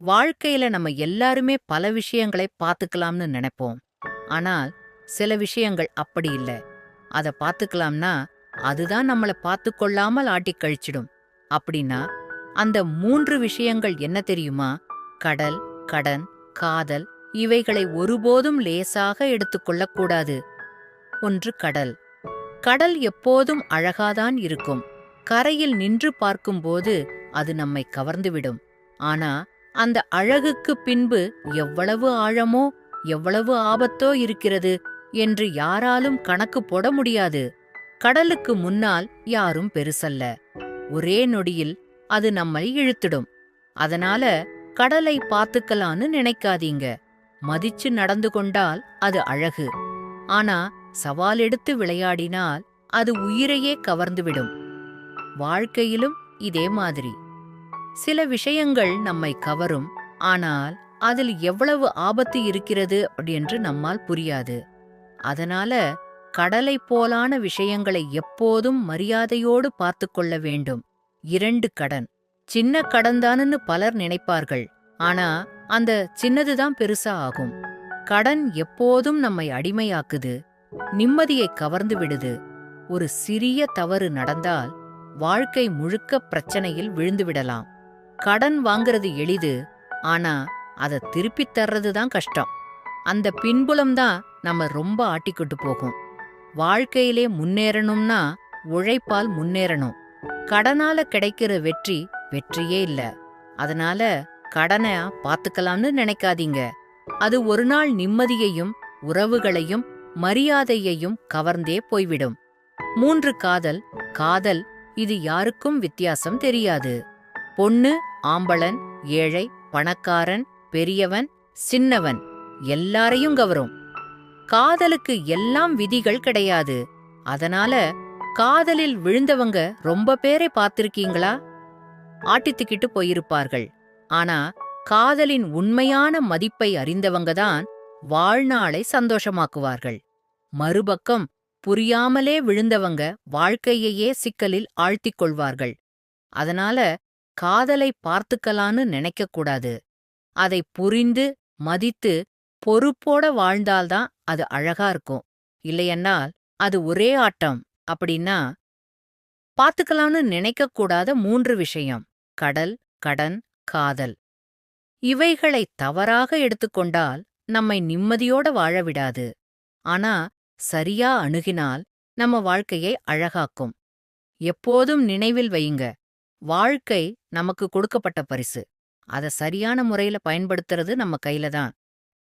வாழ்க்கையில நம்ம எல்லாருமே பல விஷயங்களை பார்த்துக்கலாம்னு நினைப்போம். ஆனால் சில விஷயங்கள் அப்படி இல்ல. அத பார்த்துக்கலாம்னா, அதுதான் நம்மள பார்த்துக்கொள்ளாமல் ஆட்டிக் கழிச்சிடும். அப்படின்னா, அந்த 3 விஷயங்கள் என்ன தெரியுமா? கடல், கடன், காதல் இவைகளை ஒருபோதும் லேசாக எடுத்துக்கொள்ளக் கூடாது. ஒன்று கடல். கடல் எப்போதும் அழகாதான் இருக்கும். கரையில் நின்று பார்க்கும்போது அது நம்மை கவர்ந்துவிடும். ஆனா அந்த அழகுக்கு பின்பு எவ்வளவு ஆழமோ எவ்வளவு ஆபத்தோ இருக்கிறது என்று யாராலும் கணக்கு போட முடியாது. கடலுக்கு முன்னால் யாரும் பெருசல்ல. ஒரே நொடியில் அது நம்மை இழுத்திடும். அதனால கடலை பார்த்துக்கலான்னு நினைக்காதீங்க. மதிச்சு நடந்து கொண்டால் அது அழகு. ஆனா சவால் எடுத்து விளையாடினால் அது உயிரையே கவர்ந்துவிடும். வாழ்க்கையிலும் இதே மாதிரி. சில விஷயங்கள் நம்மை கவரும். ஆனால் அதில் எவ்வளவு ஆபத்து இருக்கிறது என்று நம்மால் புரியாது. அதனால கடலைப் போலான விஷயங்களை எப்போதும் மரியாதையோடு பார்த்து கொள்ள வேண்டும். 2 கடன். சின்ன கடன்தான்னு பலர் நினைப்பார்கள். ஆனா அந்த சின்னதுதான் பெருசா ஆகும். கடன் எப்போதும் நம்மை அடிமையாக்குது. நிம்மதியை கவர்ந்து விடுது. ஒரு சிறிய தவறு நடந்தால் வாழ்க்கை முழுக்க பிரச்சனையில் விழுந்துவிடலாம். கடன் வாங்குறது எளிது. ஆனா அத திருப்பித் தர்றதுதான் கஷ்டம். அந்த பின்புலம்தான் நம்ம ரொம்ப ஆட்டிக்கிட்டு போகும். வாழ்க்கையிலே முன்னேறணும்னா உழைப்பால் முன்னேறணும். கடனால கிடைக்கிற வெற்றி வெற்றியே இல்ல. அதனால கடனை பார்த்துக்கலாம்னு நினைக்காதீங்க. அது ஒரு நாள் நிம்மதியையும் உறவுகளையும் மரியாதையையும் கவர்ந்தே போய்விடும். 3 காதல். காதல் இது யாருக்கும் வித்தியாசம் தெரியாது. பொண்ணு, ஆம்பளன், ஏழை, பணக்காரன், பெரியவன், சின்னவன் எல்லாரையும் கவரும். காதலுக்கு எல்லாம் விதிகள் கிடையாது. அதனால காதலில் விழுந்தவங்க ரொம்ப பேரை பார்த்திருக்கீங்களா? ஆட்டித்துக்கிட்டு போயிருப்பார்கள். ஆனா காதலின் உண்மையான மதிப்பை அறிந்தவங்கதான் வாழ்நாளை சந்தோஷமாக்குவார்கள். மறுபக்கம் புரியாமலே விழுந்தவங்க வாழ்க்கையையே சிக்கலில் ஆழ்த்திக் கொள்வார்கள். அதனால காதலை பார்த்துக்கலான்னு நினைக்கக்கூடாது. அதை புரிந்து மதித்து பொறுப்போட வாழ்ந்தால்தான் அது அழகா இருக்கும். இல்லையென்னால் அது ஒரே ஆட்டம். அப்படின்னா பார்த்துக்கலான்னு நினைக்கக்கூடாத 3 விஷயம்: கடல், கடன், காதல். இவைகளை தவறாக எடுத்துக்கொண்டால் நம்மை நிம்மதியோட வாழ விடாது. ஆனா சரியா அணுகினால் நம்ம வாழ்க்கையை அழகாக்கும். எப்போதும் நினைவில் வையுங்க, வாழ்க்கை நமக்கு கொடுக்கப்பட்ட பரிசு. அத சரியான முறையில பயன்படுத்துறது நம்ம கையில தான்.